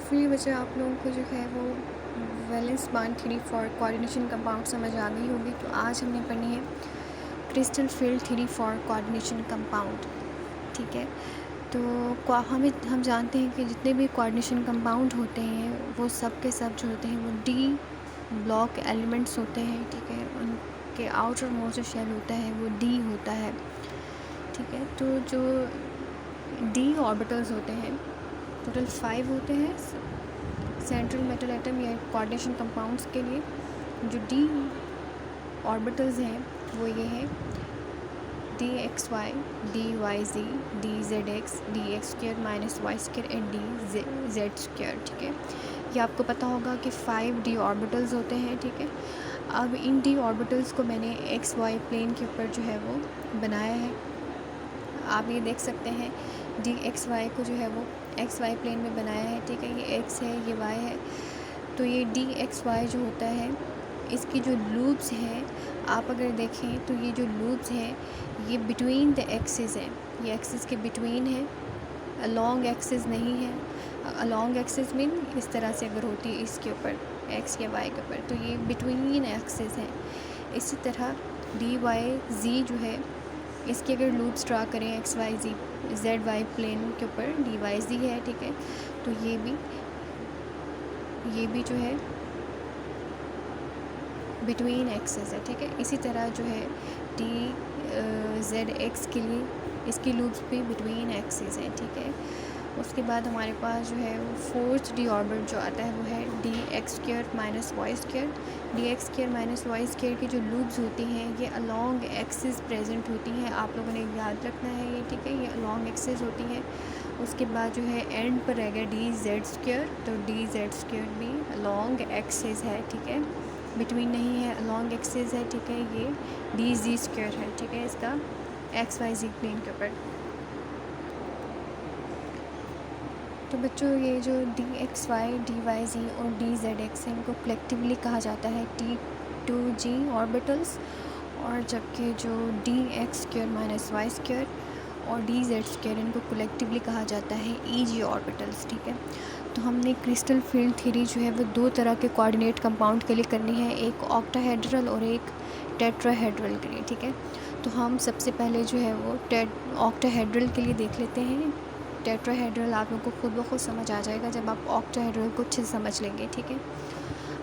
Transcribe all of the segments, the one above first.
Hopefully बच्चे आप लोगों को जो है वो valence bond theory for coordination compound समझ आ गई होगी। तो आज हमने पढ़नी है crystal field theory for coordination compound. ठीक है, तो हम जानते हैं कि जितने भी कोऑर्डिनेशन कंपाउंड होते हैं वो सब के सब जो होते हैं वो डी ब्लॉक एलिमेंट्स होते हैं। ठीक है, उनके आउटर मोस्ट शेल होता है वो डी होता है। ठीक है, तो जो डी ऑर्बिटल्स होते हैं टोटल 5 होते हैं सेंट्रल मेटल एटम या कोऑर्डिनेशन कंपाउंड्स के लिए। जो डी ऑर्बिटल्स हैं वो ये हैं d x Y, D Y z, d z x, d x square minus y square and d z square. ठीक है, ये आपको पता होगा कि 5 डी ऑर्बिटल्स होते हैं। ठीक है, अब इन डी ऑर्बिटल्स को मैंने एक्स वाई प्लेन के ऊपर जो है वो बनाया है। आप ये देख सकते हैं डी एक्स वाई को जो है वो एक्स वाई प्लेन में बनाया है। ठीक है, ये एक्स है, ये वाई है। तो ये डी एक्स वाई जो होता है इसकी जो लूप्स हैं आप अगर देखें तो ये जो लूप्स हैं ये बिटवीन द एक्सिस हैं, ये एक्सिस के बिटवीन है, अलॉन्ग एक्सिस नहीं है। अलॉन्ग एक्सिस मीन इस तरह से अगर होती है इसके ऊपर एक्स या वाई के ऊपर, तो ये बिटवीन एक्सिस हैं। इसी तरह डी वाई जी जो है इसके अगर लूप्स ड्रा करें एक्स वाई जी जेड वाई प्लेन के ऊपर डी वाई जी है। ठीक है, तो ये भी जो है बिटवीन एक्सेस है। ठीक है, इसी तरह जो है डी जेड एक्स के लिए इसकी लूप्स भी बिटवीन एक्सेस हैं। ठीक है, उसके बाद हमारे पास जो है वो फोर्थ डी ऑर्बिट जो आता है वो है d x square minus y square. D x square minus y square की जो लूप्स होती हैं ये अलॉन्ग एक्सिस प्रेजेंट होती हैं। आप लोगों ने याद रखना है ये। ठीक है, ये अलॉन्ग एक्सिस होती है। उसके बाद जो है एंड पर रहेगा डी जेड स्क्र, तो डी जेड स्क्र भी अलॉन्ग एक्सिस है। ठीक है, बिटवीन नहीं है, अलॉन्ग एक्सिस है। ठीक है, ये डी जी स्क्र है। ठीक है, इसका एक्स वाई जी प्लेन के ऊपर। तो बच्चों ये जो D x Y, D Y जी और डी जेड एक्स है इनको कलेक्टिवली कहा जाता है टी टू जी ऑर्बिटल्स, और जबकि जो D x square minus y square और डी जेड स्क्र इनको कलेक्टिवली कहा जाता है ई जी ऑर्बिटल्स। ठीक है, तो हमने क्रिस्टल फील्ड थ्योरी जो है वो 2 तरह के कोऑर्डिनेट कंपाउंड के लिए करनी है, एक ऑक्टाहेड्रल और एक टेट्राहेड्रल के लिए। ठीक है, तो हम सबसे पहले जो है वो ऑक्टाहेड्रल के लिए देख लेते हैं। टेट्राहेड्रल आप लोगों को खुद ब खुद समझ आ जाएगा जब आप ऑक्टाहेड्रल को अच्छे से समझ लेंगे। ठीक है,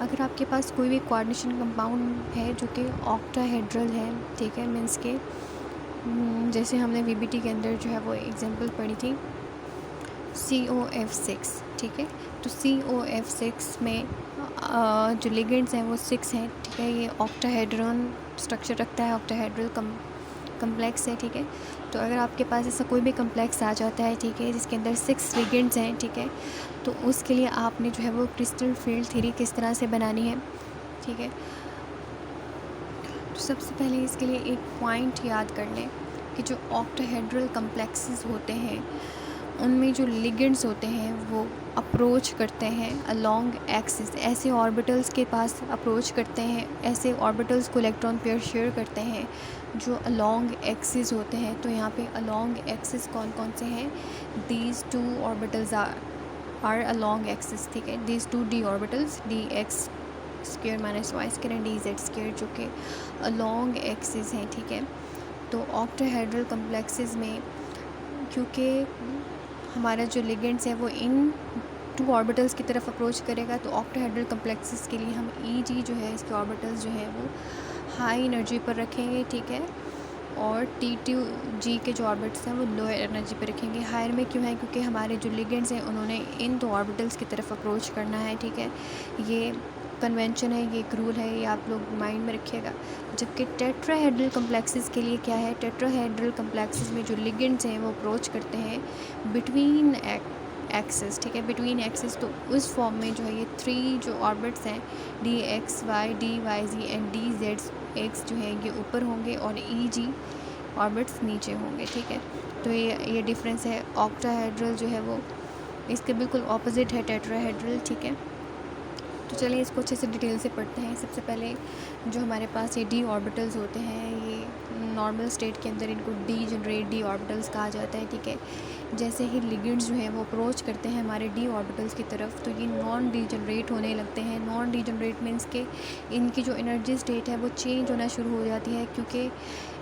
अगर आपके पास कोई भी कोऑर्डिनेशन कंपाउंड है जो कि ऑक्टाहेड्रल है, ठीक है, मीन्स के जैसे हमने वीबीटी के अंदर जो है वो एग्जांपल पढ़ी थी COF6। ठीक है, तो COF6 में जो लिगेंड्स हैं वो 6 हैं। ठीक है, ये ऑक्टाहेड्रल स्ट्रक्चर रखता है, ऑक्टाहेड्रल कम्प्लेक्स है। ठीक है, तो अगर आपके पास ऐसा कोई भी कम्प्लेक्स आ जाता है, ठीक है, जिसके अंदर 6 लिगेंड्स हैं, ठीक है, तो उसके लिए आपने जो है वो क्रिस्टल फील्ड थ्योरी किस तरह से बनानी है। ठीक है, तो सबसे पहले इसके लिए एक पॉइंट याद कर लें कि जो ऑक्टाहेड्रल कम्प्लेक्सेस होते हैं उनमें जो लिगेंड्स होते हैं वो अप्रोच करते हैं अलॉन्ग एक्सिस, ऐसे ऑर्बिटल्स के पास अप्रोच करते हैं, ऐसे ऑर्बिटल्स को इलेक्ट्रॉन पेयर शेयर करते हैं जो अलॉन्ग एक्सिस होते हैं। तो यहाँ पे अलॉन्ग एक्सिस कौन कौन से हैं? These 2 orbitals are along axis. ठीक है, these 2 d orbitals d x square minus y square and d z square जो कि अलॉन्ग एक्सिस हैं। ठीक है, तो ऑक्टाहेड्रल कम्प्लेक्सेस में क्योंकि हमारा जो लिगेंड्स है वो इन 2 ऑर्बिटल्स की तरफ अप्रोच करेगा, तो ऑक्टाहेड्रल कम्प्लेक्सेस के लिए हम ई जी जो है इसके ऑर्बिटल्स जो है वो हाई एनर्जी पर रखेंगे। ठीक है, और T2G के जो ऑर्बिट्स हैं वो लोअर एनर्जी पर रखेंगे। हायर में क्यों है? क्योंकि हमारे जो लिगेंड्स हैं उन्होंने इन 2 ऑर्बिटल्स की तरफ अप्रोच करना है। ठीक है, ये कन्वेंशन है, ये एक रूल है, ये आप लोग माइंड में रखिएगा। जबकि टेट्राहेड्रल कम्प्लेक्सेस के लिए क्या है? टेट्राहेड्रल कम्प्लेक्सेस में जो लिगेंड्स हैं वो अप्रोच करते हैं बिटवीन एक्सिस। ठीक है, बिटवीन एक्सिस, तो उस फॉर्म में जो है ये 3 जो ऑर्बिट्स हैं d x Y, D Y z and d z x जो है ये ऊपर होंगे और ई जी ऑर्बिट्स नीचे होंगे। ठीक है, तो ये डिफरेंस है। ऑक्टाहेड्रल जो है वो इसके बिल्कुल ऑपोजिट है टेट्राहेड्रल। ठीक है, तो चलिए इसको अच्छे से डिटेल से पढ़ते हैं। सबसे पहले जो हमारे पास ये डी ऑर्बिटल्स होते हैं, ये नॉर्मल स्टेट के अंदर इनको डी जनरेट डी ऑर्बिटल्स कहा जाता है। ठीक है, जैसे ही लिगेंड्स जो हैं वो अप्रोच करते हैं हमारे डी ऑर्बिटल्स की तरफ, तो ये नॉन डीजनरेट होने लगते हैं। नॉन डीजनरेट मीन्स के इनकी जो एनर्जी स्टेट है वो चेंज होना शुरू हो जाती है, क्योंकि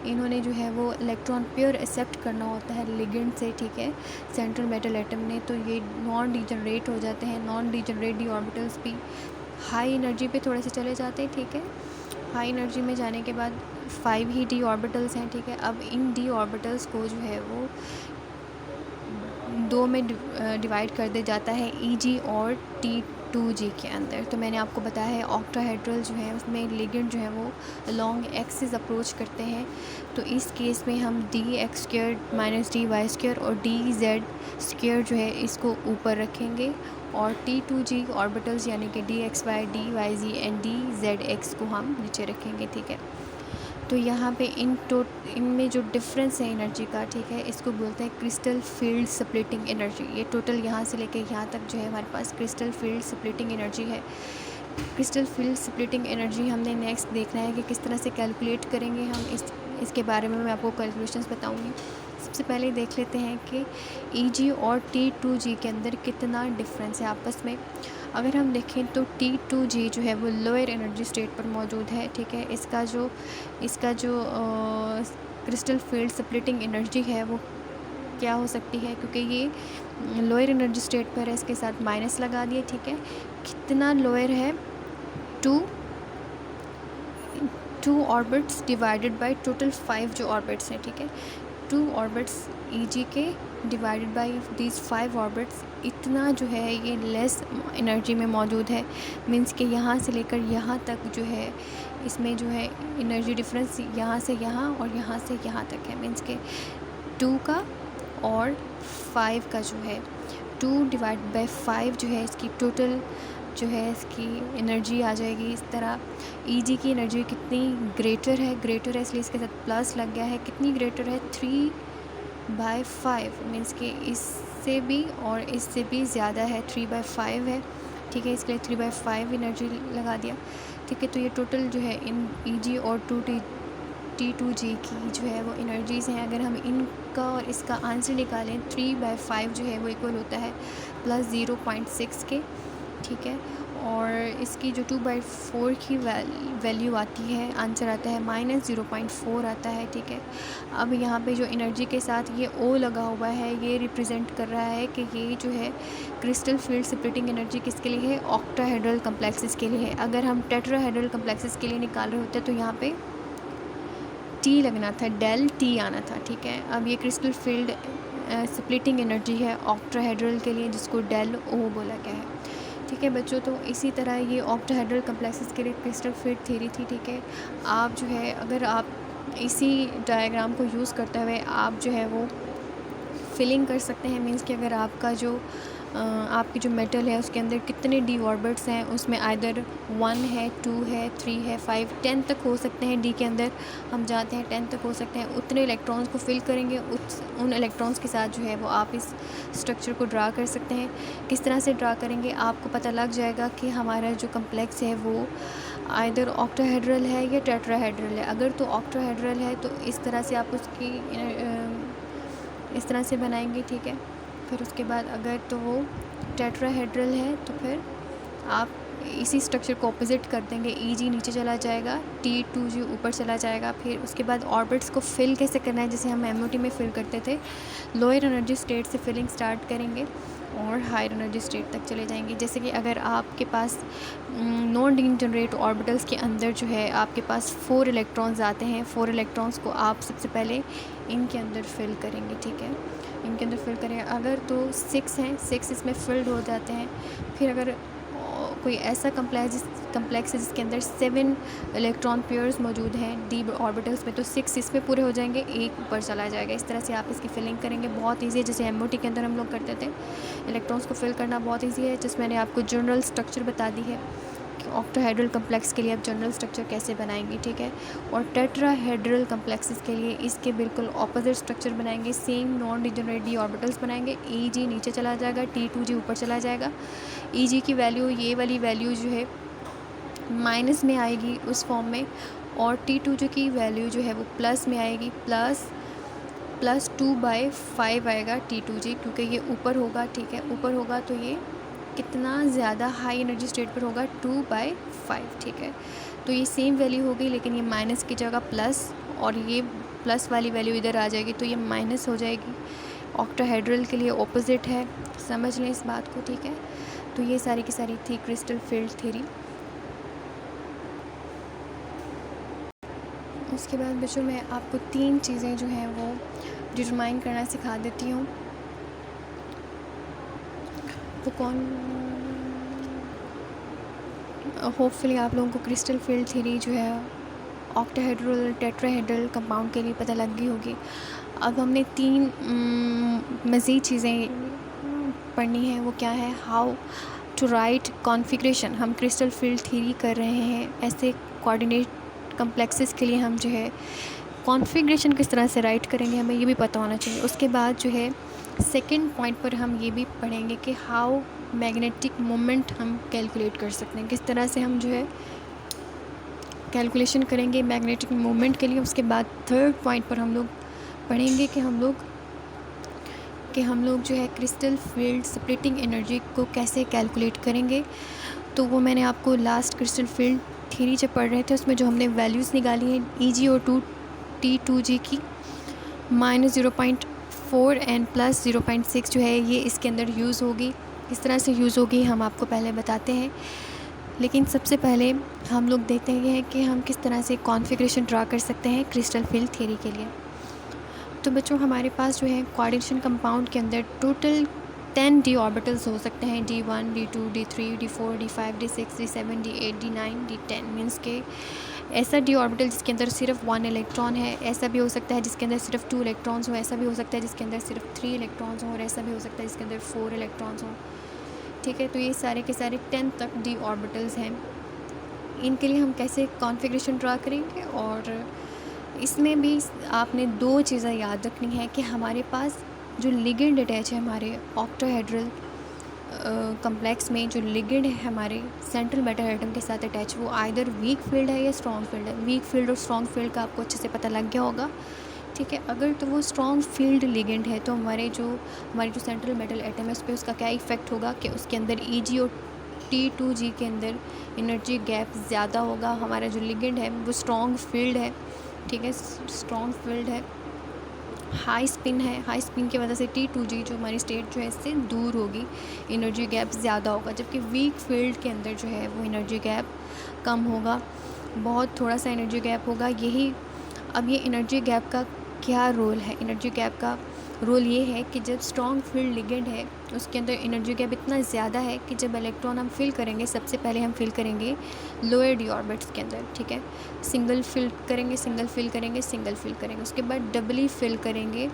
इन्होंने जो है वो इलेक्ट्रॉन पेयर एक्सेप्ट करना होता है लिगेंड से, ठीक है, सेंट्रल मेटल एटम ने। तो ये नॉन डीजनरेट हो जाते हैं। नॉन डीजनरेट डी ऑर्बिटल्स भी हाई एनर्जी पे थोड़े से चले जाते हैं, ठीक है। हाई एनर्जी में जाने के बाद 5 ही डी ऑर्बिटल्स हैं, ठीक है। अब इन डी ऑर्बिटल्स को जो है वो 2 में डिवाइड कर दिया जाता है Eg और T2G के अंदर। तो मैंने आपको बताया है ऑक्टाहेड्रल जो है उसमें लिगेंड जो है वो लॉन्ग एक्सिस अप्रोच करते हैं। तो इस केस में हम dx² - dy² और dz² जो है इसको ऊपर रखेंगे, और T2G ऑर्बिटल्स यानी कि dxy, dyz एंड dzx को हम नीचे रखेंगे, ठीक है। तो यहाँ पे इनमें जो डिफरेंस है एनर्जी का, ठीक है, इसको बोलते हैं क्रिस्टल फील्ड स्प्लिटिंग एनर्जी। ये टोटल यहाँ से लेके यहाँ तक जो है हमारे पास क्रिस्टल फील्ड स्प्लिटिंग एनर्जी है। क्रिस्टल फील्ड स्प्लिटिंग एनर्जी हमने नेक्स्ट देखना है कि किस तरह से कैलकुलेट करेंगे हम। इसके बारे में मैं आपको कैलकुलेशंस बताऊँगी। सबसे पहले देख लेते हैं कि Eg और T2G के अंदर कितना डिफरेंस है आपस में। अगर हम देखें तो T2G जो है वो लोअर एनर्जी स्टेट पर मौजूद है, ठीक है। इसका जो क्रिस्टल फील्ड स्प्लिटिंग एनर्जी है वो क्या हो सकती है, क्योंकि ये लोअर एनर्जी स्टेट पर है, इसके साथ माइनस लगा दिए, ठीक है। कितना लोअर है, 2 ऑर्बिट्स डिवाइडेड बाय टोटल 5 जो ऑर्बिट्स हैं, ठीक है। 2 ऑर्बिट्स Eg के डिवाइडेड बाय दीज 5 ऑर्बिट्स, इतना जो है ये लेस एनर्जी में मौजूद है। मींस कि यहाँ से लेकर यहाँ तक जो है इसमें जो है एनर्जी डिफरेंस यहाँ से यहाँ और यहाँ से यहाँ तक है। मींस के 2 का और 5 का जो है 2 डिवाइड बाय 5 जो है इसकी टोटल जो है इसकी एनर्जी आ जाएगी इस तरह। Eg की एनर्जी कितनी ग्रेटर है इसलिए इसके साथ प्लस लग गया है। कितनी ग्रेटर है, 3/5 मीन्स कि इससे भी और इससे भी ज़्यादा है, 3/5 है, ठीक है। इसके लिए 3/5 एनर्जी लगा दिया, ठीक है। तो ये टोटल जो है इन Eg और T2G की जो है वो एनर्जीज़ हैं। अगर हम इनका और इसका आंसर निकालें, 3/5 जो है वो इक्वल होता है +0.6 के, ठीक है। और इसकी जो 2/4 की वैल्यू आती है, आंसर आता है -0.4 आता है, ठीक है। अब यहाँ पे जो एनर्जी के साथ ये O लगा हुआ है, ये रिप्रेजेंट कर रहा है कि ये जो है क्रिस्टल फील्ड स्प्लिटिंग एनर्जी किसके लिए है, ऑक्टाहेड्रल कम्प्लेक्सेस के लिए है। अगर हम टेट्राहेड्रल कम्प्लेक्सेस के लिए निकाल रहे होते तो यहाँ पे T लगना था, डेल T आना था, ठीक है। अब ये क्रिस्टल फील्ड स्प्लिटिंग एनर्जी है ऑक्टाहेड्रल के लिए, जिसको डेल O बोला गया है, ठीक है बच्चों। तो इसी तरह ये ऑक्टाहेड्रल कम्प्लेक्सेस के लिए क्रिस्टल फील्ड थ्योरी थी, ठीक है। आप जो है अगर आप इसी डायग्राम को यूज़ करते हुए आप जो है वो फिलिंग कर सकते हैं। मींस कि अगर आपका जो आपकी जो मेटल है उसके अंदर कितने डी ऑर्बिट्स हैं, उसमें आइदर 1 है, 2 है, 3 है, 5, 10 तक हो सकते हैं। डी के अंदर हम जानते हैं 10 तक हो सकते हैं। उतने इलेक्ट्रॉन्स को फिल करेंगे, उन इलेक्ट्रॉन्स के साथ जो है वो आप इस स्ट्रक्चर को ड्रा कर सकते हैं। किस तरह से ड्रा करेंगे आपको पता लग जाएगा कि हमारा जो कम्प्लेक्स है वो आइदर ऑक्टाहेड्रल है या टेट्राहेड्रल है। अगर तो ऑक्टाहेड्रल है तो इस तरह से आप उसकी इस तरह से बनाएंगे, ठीक है। फिर उसके बाद अगर तो वो टेट्राहेड्रल है तो फिर आप इसी स्ट्रक्चर को ऑपोजिट कर देंगे, Eg नीचे चला जाएगा, T2G ऊपर चला जाएगा। फिर उसके बाद ऑर्बिट्स को फिल कैसे करना है, जैसे हम MOT में फिल करते थे, लोअर एनर्जी स्टेट से फिलिंग स्टार्ट करेंगे और हायर एनर्जी स्टेट तक चले जाएंगे। जैसे कि अगर आपके पास नॉन डीजनरेट ऑर्बिटल्स के अंदर जो है आपके पास 4 इलेक्ट्रॉन्स आते हैं, 4 इलेक्ट्रॉन्स को आप सबसे पहले इनके अंदर फिल करेंगे, ठीक है। इनके अंदर फिल करेंगे। अगर तो 6 हैं, 6 इसमें फिल्ड हो जाते हैं। फिर अगर कोई ऐसा कम्प्लेक्स है जिसके अंदर 7 इलेक्ट्रॉन पेयर्स मौजूद हैं डी ऑर्बिटल्स में, तो 6 इसमें पूरे हो जाएंगे, एक ऊपर चला जाएगा। इस तरह से आप इसकी फिलिंग करेंगे। बहुत ईजी है, जैसे MOT के अंदर हम लोग करते थे। इलेक्ट्रॉन्स को फिल करना बहुत ईजी है, जिसमें मैंने आपको जनरल स्ट्रक्चर बता दी है कि ऑक्टाहेड्रल कम्प्लेक्स के लिए आप जनरल स्ट्रक्चर कैसे बनाएंगे, ठीक है। और टेट्राहेड्रल कम्प्लेक्सेस के लिए इसके बिल्कुल ऑपोजिट स्ट्रक्चर बनाएंगे। Same non degenerate D orbitals बनाएंगे। Eg नीचे चला जाएगा, T2G ऊपर चला जाएगा। Eg की वैल्यू, ये वाली वैल्यू जो है माइनस में आएगी उस फॉर्म में, और T2G की वैल्यू जो है वो प्लस में आएगी, प्लस 2/5 आएगा T2G, क्योंकि ये ऊपर होगा, ठीक है, ऊपर होगा तो ये कितना ज़्यादा हाई एनर्जी स्टेट पर होगा, 2/5, ठीक है। तो ये सेम वैल्यू होगी, लेकिन ये माइनस की जगह प्लस, और ये प्लस वाली वैल्यू इधर आ जाएगी तो ये माइनस हो जाएगी। ऑक्टाहेड्रल के लिए ऑपोजिट है, समझ लें इस बात को, ठीक है। तो ये सारी की सारी थी क्रिस्टल फील्ड थ्योरी। उसके बाद बच्चों मैं आपको 3 चीज़ें जो हैं वो डिटरमाइन करना सिखा देती हूँ। वो कौन, होपफुली आप लोगों को क्रिस्टल फील्ड थ्योरी जो है ऑक्टाहेड्रल टेट्राहेड्रल कंपाउंड के लिए पता लग गई होगी। अब हमने 3 मज़ीद चीज़ें पढ़नी है। वो क्या है, हाउ टू राइट कॉन्फ़िगरेशन। हम क्रिस्टल फील्ड थ्योरी कर रहे हैं, ऐसे कोऑर्डिनेट कम्प्लेक्सेस के लिए हम जो है कॉन्फ़िगरेशन किस तरह से राइट करेंगे, हमें ये भी पता होना चाहिए। उसके बाद जो है सेकंड पॉइंट पर हम ये भी पढ़ेंगे कि हाउ मैग्नेटिक मोमेंट हम कैलकुलेट कर सकते हैं, किस तरह से हम जो है कैलकुलेशन करेंगे मैग्नेटिक मोमेंट के लिए। उसके बाद थर्ड पॉइंट पर हम लोग पढ़ेंगे कि हम लोग जो है क्रिस्टल फील्ड स्प्लिटिंग एनर्जी को कैसे कैलकुलेट करेंगे। तो वो मैंने आपको लास्ट क्रिस्टल फील्ड थ्योरी जब पढ़ रहे थे उसमें जो हमने वैल्यूज़ निकाली हैं EgO2 T2G की -0.4 एंड प्लस 0.6 जो है ये इसके अंदर यूज़ होगी। किस तरह से यूज़ होगी हम आपको पहले बताते हैं, लेकिन सबसे पहले हम लोग देखते हैं कि हम किस तरह से कॉन्फ़िगरेशन ड्रा कर सकते हैं क्रिस्टल फील्ड थ्योरी के लिए। तो बच्चों हमारे पास जो है कोऑर्डिनेशन कंपाउंड के अंदर टोटल 10 d ऑर्बिटल्स हो सकते हैं, D1 D2 D3 D4 D5 D6 D7 D8 D9 D10। Means के ऐसा d ऑर्बिटल जिसके अंदर सिर्फ 1 इलेक्ट्रॉन है, ऐसा भी हो सकता है जिसके अंदर सिर्फ 2 इलेक्ट्रॉन्स हो, ऐसा भी हो सकता है जिसके अंदर सिर्फ 3 इलेक्ट्रॉन्स हो, और ऐसा भी हो सकता है जिसके अंदर 4 इलेक्ट्रॉन्स हो, ठीक है। तो ये सारे के सारे 10 तक d ऑर्बिटल्स हैं। इनके लिए हम कैसे कॉन्फ़िगरेशन ड्रा करेंगे, और इसमें भी आपने 2 चीज़ें याद रखनी है कि हमारे पास जो लिगेंड अटैच है हमारे ऑक्टाहेड्रल कम्प्लेक्स में, जो लिगेंड है हमारे सेंट्रल मेटल एटम के साथ अटैच, वो आइदर वीक फील्ड है या स्ट्रॉन्ग फील्ड है। वीक फील्ड और स्ट्रॉन्ग फील्ड का आपको अच्छे से पता लग गया होगा, ठीक है। अगर तो वो स्ट्रॉन्ग फील्ड लिगेंड है तो हमारी जो सेंट्रल मेटल एटम है उस पर उसका क्या इफ़ेक्ट होगा कि उसके अंदर Eg और T2G के अंदर एनर्जी गैप ज़्यादा होगा। हमारा जो लिगेंड है वो स्ट्रॉन्ग फील्ड है, ठीक है, स्ट्रॉन्ग फील्ड है, हाई स्पिन है। हाई स्पिन की वजह से T2G जो हमारी स्टेट जो है इससे दूर होगी, एनर्जी गैप ज़्यादा होगा। जबकि वीक फील्ड के अंदर जो है वो एनर्जी गैप कम होगा, बहुत थोड़ा सा एनर्जी गैप होगा। यही अब ये एनर्जी गैप का क्या रोल है, एनर्जी गैप का रोल ये है कि जब स्ट्रॉन्ग फील्ड लिगेंड है उसके अंदर एनर्जी गैप इतना ज़्यादा है कि जब इलेक्ट्रॉन हम फिल करेंगे, सबसे पहले हम फिल करेंगे लोअर d ऑर्बिट्स के अंदर, ठीक है। सिंगल फिल करेंगे, सिंगल फिल करेंगे, सिंगल फिल करेंगे, उसके बाद डबली फिल करेंगे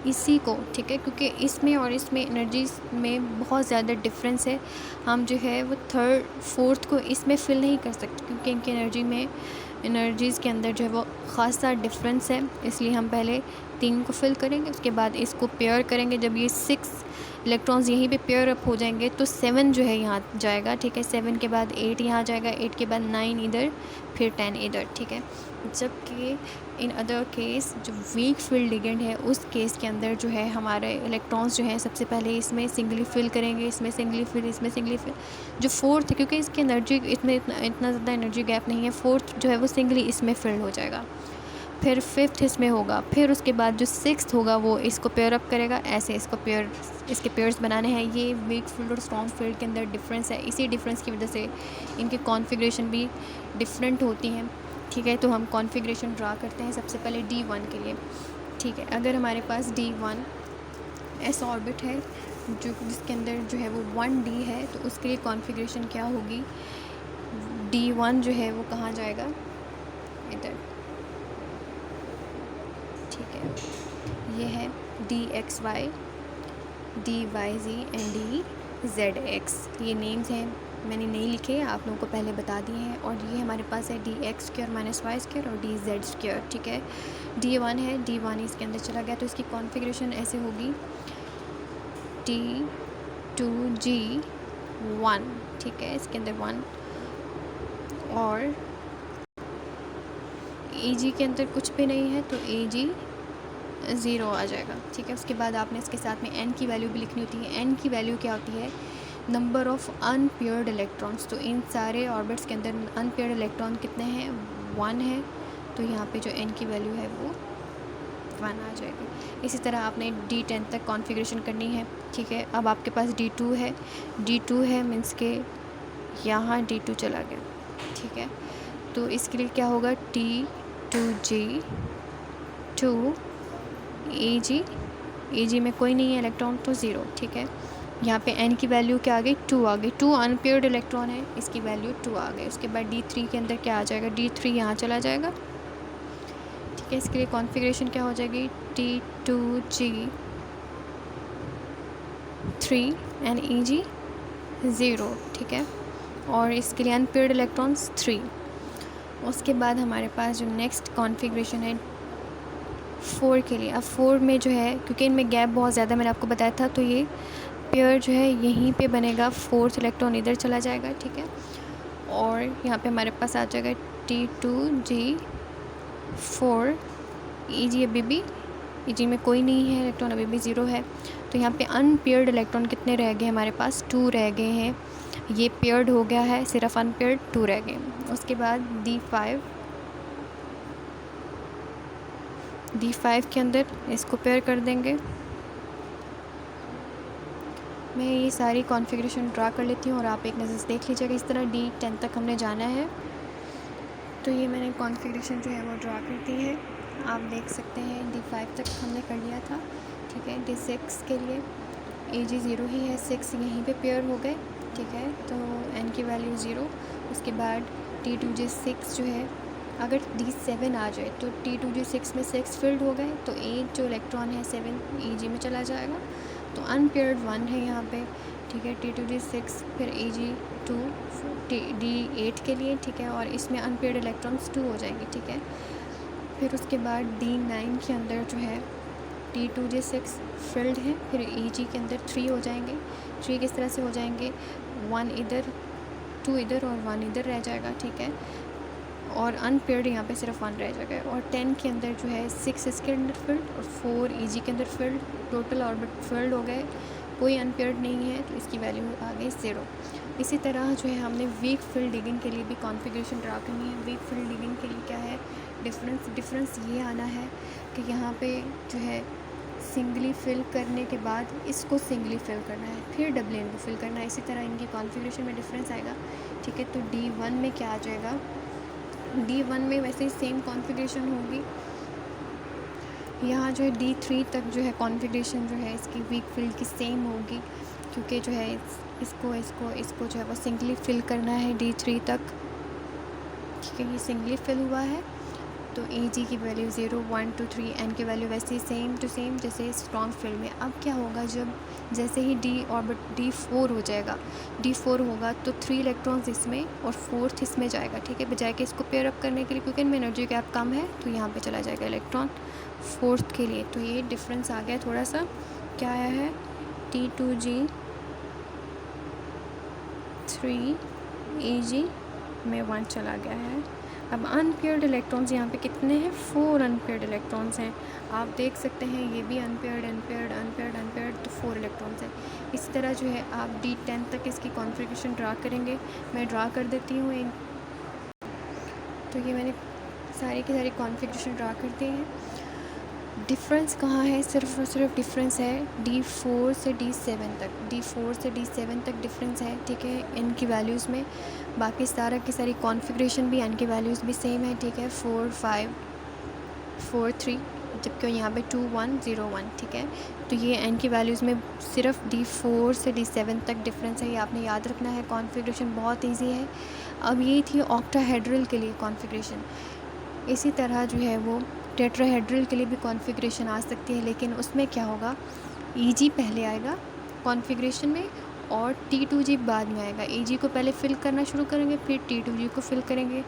इसी को, ठीक है, क्योंकि इसमें और इसमें एनर्जीज़ में बहुत ज़्यादा डिफरेंस है। हम जो है वो थर्ड फोर्थ को इसमें फिल नहीं कर सकते क्योंकि इनकी एनर्जीज़ के अंदर जो है वो ख़ासा डिफरेंस है। इसलिए हम पहले 3 को फिल करेंगे, उसके बाद इसको पेयर करेंगे। जब ये 6 इलेक्ट्रॉन्स यहीं पे पेयर अप हो जाएंगे तो 7 जो है यहाँ जाएगा, ठीक है। 7 के बाद 8 यहाँ जाएगा, 8 के बाद 9 इधर, फिर 10 इधर, ठीक है। जबकि इन अदर केस जो वीक फील्ड लिगेंड है उस केस के अंदर जो है हमारे इलेक्ट्रॉन्स जो हैं सबसे पहले इसमें सिंगली फिल करेंगे, इसमें सिंगली फिल, इसमें सिंगली फिल। जो फोर्थ है, क्योंकि इसकी एनर्जी इसमें इतना ज़्यादा एनर्जी गैप नहीं है, फोर्थ जो है वो सिंगली इसमें फिल हो जाएगा, फिर फिफ्थ इसमें होगा, फिर उसके बाद जो सिक्स्थ होगा वो इसको पेयर अप करेगा। ऐसे इसके पेयर्स बनाने हैं। ये वीक फील्ड और स्ट्रॉन्ग फील्ड के अंदर डिफरेंस है, इसी डिफरेंस की वजह से इनकी कॉन्फ़िगरेशन भी डिफरेंट होती हैं, ठीक है। तो हम कॉन्फ़िगरेशन ड्रा करते हैं सबसे पहले D1 के लिए, ठीक है। अगर हमारे पास D1 एस ऑर्बिट है जिसके अंदर जो है वो 1D है, तो उसके लिए कॉन्फ़िगरेशन क्या होगी, D1 जो है वो कहाँ जाएगा, इधर, ठीक है। ये है DXY DYZ एंड DZX, ये नेम्स हैं, मैंने नहीं लिखे, आप लोगों को पहले बता दिए हैं। और ये हमारे पास है DX² - Y² और DZ², ठीक है। D1 है, D1 इसके अंदर चला गया, तो इसकी कॉन्फ़िगरेशन ऐसे होगी T2G1, ठीक है, इसके अंदर 1, और Eg के अंदर कुछ भी नहीं है तो Ag ज़ीरो आ जाएगा, ठीक है। उसके बाद आपने इसके साथ में n की वैल्यू भी लिखनी होती है। n की वैल्यू क्या होती है? Number of unpaired electrons. तो इन सारे ऑर्बिट्स के अंदर अनपेयर्ड इलेक्ट्रॉन कितने हैं? 1 है। तो यहाँ पे जो n की वैल्यू है वो 1 आ जाएगी। इसी तरह आपने D10 तक कॉन्फ़िगरेशन करनी है, ठीक है। अब आपके पास D2 है, D2 है मीन्स के यहाँ D2 चला गया, ठीक है। तो इसके लिए क्या होगा? T2G 2 Ag में कोई नहीं है इलेक्ट्रॉन तो 0, ठीक है। यहाँ पे n की वैल्यू क्या आ गई? 2 आ गई। 2 अनपेयर्ड इलेक्ट्रॉन है, इसकी वैल्यू 2 आ गई। उसके बाद D3 के अंदर क्या आ जाएगा? D3 यहाँ चला जाएगा, ठीक है। इसके लिए कॉन्फ़िगरेशन क्या हो जाएगी? T2G 3 and Eg 0, ठीक है। और इसके लिए अनपेयर्ड इलेक्ट्रॉन्स 3। उसके बाद हमारे पास जो नेक्स्ट कॉन्फ़िगरेशन है 4 के लिए। अब 4 में जो है, क्योंकि इनमें गैप बहुत ज़्यादा मैंने आपको बताया था, तो ये पेयर जो है यहीं पे बनेगा, 4th इलेक्ट्रॉन इधर चला जाएगा, ठीक है। और यहाँ पे हमारे पास आ जाएगा T2G 4 Eg अभी भी Eg में कोई नहीं है इलेक्ट्रॉन, अभी भी 0 है। तो यहाँ पे अनपेयर्ड इलेक्ट्रॉन कितने रह गए हमारे पास? 2 रह गए हैं। ये पेयर्ड हो गया है, सिर्फ अनपेयर्ड 2 रह गए। उसके बाद D5 के अंदर इसको पेयर कर देंगे। मैं ये सारी कॉन्फ़िगरेशन ड्रा कर लेती हूँ और आप एक नज़र देख लीजिएगा। इस तरह D10 तक हमने जाना है। तो ये मैंने कॉन्फ़िगरेशन जो है वो ड्रा कर दी है, आप देख सकते हैं। D5 तक हमने कर लिया था, ठीक है। D6 के लिए Ag 0 ही है, 6 यहीं पे पेयर हो गए, ठीक है। तो n की वैल्यू 0। उसके बाद T2G6 जो है, अगर D7 आ जाए तो T2G6 में 6 फिल्ड हो गए, तो 8 जो इलेक्ट्रॉन है 7 Eg में चला जाएगा। तो अनपेयर्ड 1 है यहाँ पे, ठीक है। T2G6 फिर Ag2 D8 के लिए, ठीक है। और इसमें अनपेयर्ड इलेक्ट्रॉन्स 2 हो जाएंगे, ठीक है। फिर उसके बाद D9 के अंदर जो है T2G6 फिल्ड है, फिर Eg के अंदर 3 हो जाएंगे। 3 किस तरह से हो जाएंगे? 1 इधर, 2 इधर और 1 इधर रह जाएगा, ठीक है। और अनपेयर्ड यहाँ पे सिर्फ 1 रह जाएगा। और 10 के अंदर जो है 6 इसके अंदर फिल्ड और 4 Eg के अंदर फिल्ड, टोटल ऑर्बिट फिल्ड हो गए, कोई अनपेयर्ड नहीं है, तो इसकी वैल्यू आ गई 0। इसी तरह जो है हमने वीक फील्ड डिगिंग के लिए भी कॉन्फ़िगरेशन ड्रा करनी है। वीक फील्ड डिगिंग के लिए क्या है डिफरेंस ये आना है कि यहाँ पे जो है सिंगली फिल करने के बाद इसको सिंगली फिल करना है, फिर डबल एंड को फिल करना है। इसी तरह इनकी कॉन्फ़िगरेशन में डिफरेंस आएगा, ठीक है। तो D1 में क्या आ जाएगा? D1 में वैसे ही सेम कॉन्फ़िगरेशन होगी। यहाँ जो है D3 तक जो है कॉन्फ़िगरेशन जो है इसकी वीक फील्ड की सेम होगी, क्योंकि जो है इसको जो है वो सिंगली फिल करना है D3 तक, ठीक है। ये सिंगली फिल हुआ है, तो Ag की वैल्यू 0 1 2 3, n की वैल्यू वैसे ही सेम टू सेम जैसे स्ट्रॉन्ग फील्ड में। अब क्या होगा? जब जैसे ही D ऑर्बिट D4 हो जाएगा, D4 होगा तो 3 इलेक्ट्रॉन्स इसमें और 4th इसमें जाएगा, ठीक है। बजाय कि इसको पेयर अप करने के लिए, क्योंकि इनमें एनर्जी गैप कम है, तो यहाँ पे चला जाएगा इलेक्ट्रॉन 4th के लिए। तो ये डिफरेंस आ गया थोड़ा सा। क्या आया है? T2G 3 Ag में 1 चला गया है। अब अनपेयर्ड इलेक्ट्रॉन्स यहाँ पे कितने हैं? 4 अनपेयर्ड इलेक्ट्रॉन्स हैं, आप देख सकते हैं। ये भी अनपेयर्ड, तो 4 इलेक्ट्रॉन्स हैं। इसी तरह जो है आप D10 तक इसकी कॉन्फ़िगरेशन ड्रा करेंगे। मैं ड्रा कर देती हूँ एक। तो ये मैंने सारी की सारी कॉन्फ़िगरेशन ड्रा कर दी है। डिफरेंस कहाँ है? सिर्फ और सिर्फ डिफरेंस है D4 से D7 तक। D4 से D7 तक डिफरेंस है, ठीक है, इनकी वैल्यूज़ में। बाकी सारा की सारी कॉन्फ़िगरेशन भी, इनकी वैल्यूज़ भी सेम है, ठीक है। 4 5 4 3, जबकि यहाँ पे 2 1 0 1, ठीक है। तो ये n की वैल्यूज़ में सिर्फ D4 से D7 तक डिफरेंस है, ये आपने याद रखना है। कॉन्फ़िगरेशन बहुत ईजी है। अब ये थी ऑक्टाहेड्रल के लिए कॉन्फ़िगरेशन। इसी तरह जो है वो टेट्राहेड्रल के लिए भी कॉन्फ़िगरेशन आ सकती है, लेकिन उसमें क्या होगा? Eg पहले आएगा कॉन्फ़िगरेशन में और T2G बाद में आएगा। Eg को पहले फिल करना शुरू करेंगे, फिर T2G को फिल करेंगे।